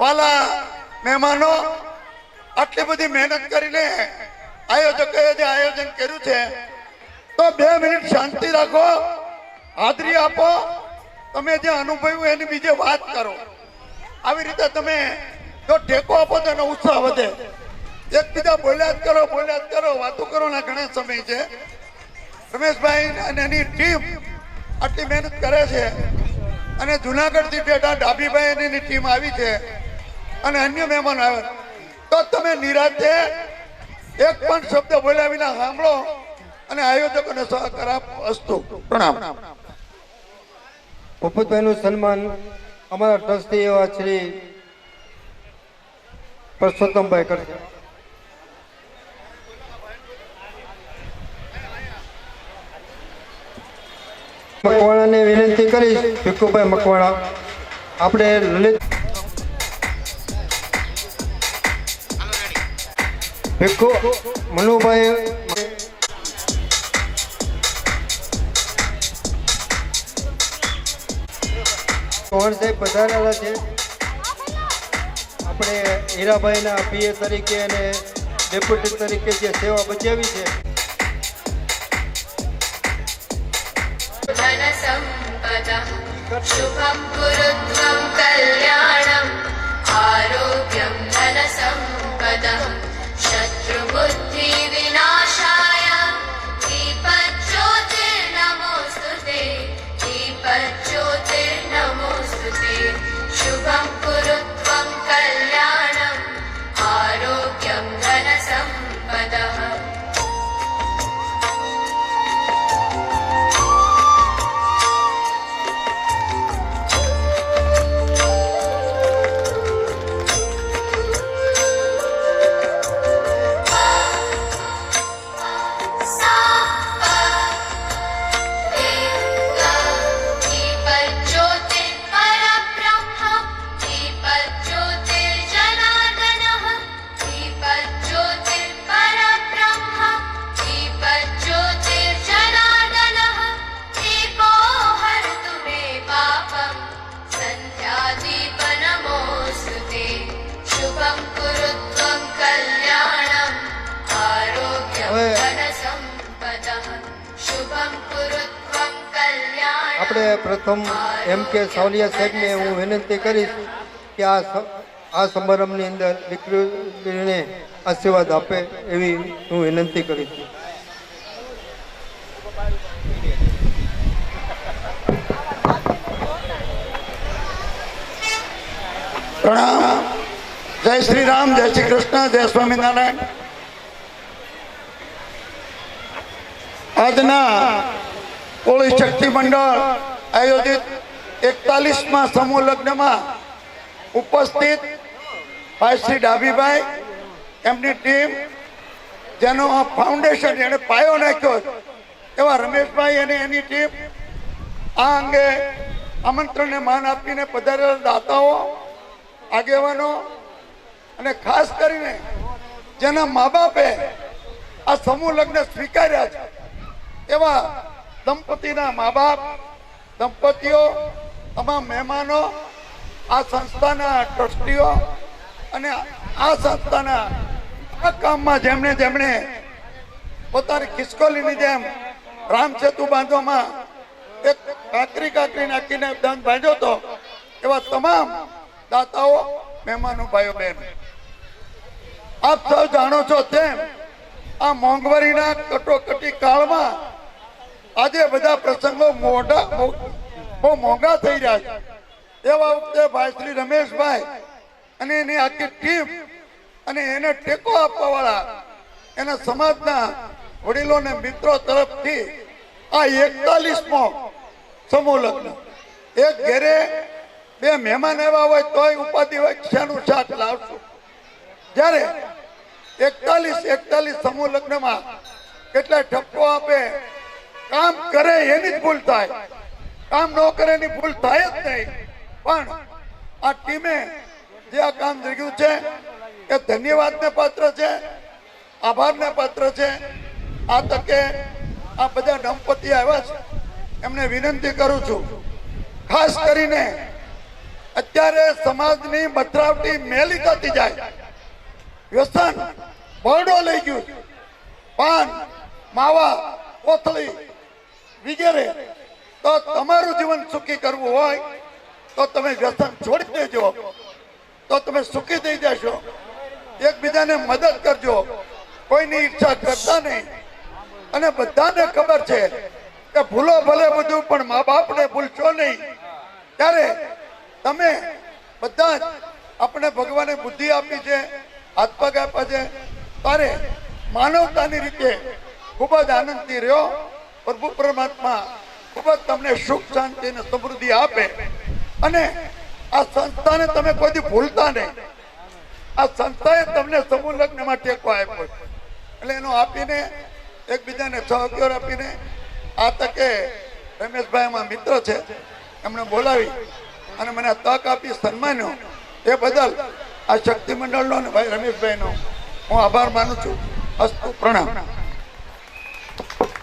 વાલા મહેમાનો, આટલી બધી મહેનત કરીને આયોજકોએ જે આયોજન કર્યું છે, તો 2 મિનિટ શાંતિ રાખો, હાજરી આપો. તમે જે અનુભવ્યું એની બીજે વાત કરો. આવી રીતે તમે જો ટેકો આપો તો એનો ઉત્સાહ વધે. એકબીજા બોલ્યા જ કરો, વાતો કરો ના ઘણા સમય છે. રમેશભાઈ અને એની ટીમ આટલી મહેનત કરે છે, અને જુનાગઢથી બેઠા ડાભીભાઈ અને એની ટીમ આવી છે, અને અન્ય મહેમાનો આવે, તો તમે નિરાંતે એક પણ શબ્દ બોલ્યા વિના સાંભળો અને આયોજકોને સહકાર આપો. અસ્તુ. પ્રણામ. ભૂપતભાઈનું સન્માન અમારા ટ્રસ્ટી એવા શ્રી પરસોત્તમભાઈ કરશે. મકવાણાને વિનંતી કરીશ, ભીખુભાઈ મકવાણા. આપણે લલિત ભીખુ મનુભાઈ ચૌહાણ સાહેબ પધારેલા છે. આપણે હીરાભાઈના પીએ તરીકે અને ડેપ્યુટી તરીકે જે સેવા બજાવી છે. શુભમ કુરુત્વમ કલ્યાણમ આરોગ્યમ ધન સંપદઃ શત્રુ બુદ્ધિ વિનાશાય દીપજ્યોતિર્નમોસ્તુતે દીપજ્યોતિર્નમોસ્તુતે શુભમ કુરુત્વમ કલ્યાણમ આરોગ્યમ ધન સંપદઃ. આપણે પ્રથમ M.K. સાવલિયા સાહેબને હું વિનંતી કરીશ કે આ સમારંભની અંદર દીકરીને આશીર્વાદ આપે એવી હું વિનંતી કરીશ. પ્રણામ. જય શ્રી રામ, જય શ્રી કૃષ્ણ, જય સ્વામિનારાયણ. આજના કોળી શક્તિ મંડળ આયોજિત 41મા સમૂહ લગ્નમાં ઉપસ્થિત ભાઈ શ્રી ડાભીભાઈ, એમની ટીમ, જેનો ફાઉન્ડેશન જેને પાયો નાખ્યો એવા રમેશભાઈ અને એની ટીમ, આ અંગે આમંત્રણને માન આપીને પધારેલા દાતાઓ, આગેવાનો, અને ખાસ કરીને જેના મા બાપે આ સમૂહ લગ્ન સ્વીકાર્યા છે એવા દંપતીના મા બાપ, દંપતીઓ, તમામ મહેમાનો, આ સંસ્થાના ટ્રસ્ટીઓ અને આ સંસ્થાના આ કામમાં જેમણે પોતાની ખિસકોલીની જેમ રામ સેતુ બાંધવામાં એક કાકરી નાખીને દંડ બાંધ્યો હતો, એવા તમામ દાતાઓ, મહેમાનો, ભાઈઓ બહેન, આપ સૌ જાણો છો તેમ આ મોંઘવારીના કટોકટી કાળમાં આજે બધા પ્રસંગો બહુ મોંઘા થઈ રહ્યા છે. એવા વખતે ભાઈ શ્રી રમેશભાઈ અને એની આખી ટીમ અને એને ટેકો આપવા વાળા એના સમાજના વડીલો ને મિત્રો તરફથી આ 41મો સમૂહ લગ્ન. એક ઘરે 2 મહેમાન આવ્યા હોય તોય ઉપાધિ હોય શાનું શાક લાવશું. જ્યારે 41 સમૂહ લગ્નમાં કેટલા ઠપકો આપે, કામ કરે એની જ ભૂલ થાય, કામ ન કરે એની ભૂલ થાય જ નહીં. પણ આ ટીમે જે આ કામ કર્યું છે એ ધન્યવાદને પાત્ર છે, આભારને પાત્ર છે. આ તકે આ બધા દંપતી આવ્યા છે એમને વિનંતી કરું છું, ખાસ કરીને અત્યારે સમાજની બથરાવટી મેલી થતી જાય, વ્યસન બરડો લઈ ગયું, પાન, માવા, કોથળી વગેરે. તો તમારું જીવન સુખી કરવું હોય તો તમે વ્યસન છોડી દેજો, તો તમે સુખી થઈ જશો. એકબીજાને મદદ કરજો, કોઈની ઈચ્છા કરતા નહીં. અને બધાને ખબર છે કે ભૂલો ભલે બધું, પણ મા બાપને ભૂલશો નહીં. ત્યારે તમે બધા જ, આપણે ભગવાને બુદ્ધિ આપી છે, હાથ પગ આપ્યા છે, ત્યારે માનવતાની રીતે ખૂબ જ આનંદથી રહ્યો. પ્રભુ પરમાત્મા ખૂબ જ તમને સુખ, શાંતિ અને સમૃદ્ધિ આપે. અને આ સંસ્થાને તમે કોઈથી ભૂલતા નહીં. આ સંસ્થાએ તમને સમૂહ લગ્નમાં ટેકો આપ્યો છે, એટલે એનો આપીને એકબીજાને સહકાર આપીને આ તકે રમેશભાઈ અમારા મિત્ર છે, એમણે બોલાવી અને મને આ તક આપી, સન્માન્યો. એ બદલ આ શક્તિ મંડળનો અને ભાઈ રમેશભાઈનો હું આભાર માનું છું. અસ્તુ, પ્રણામ.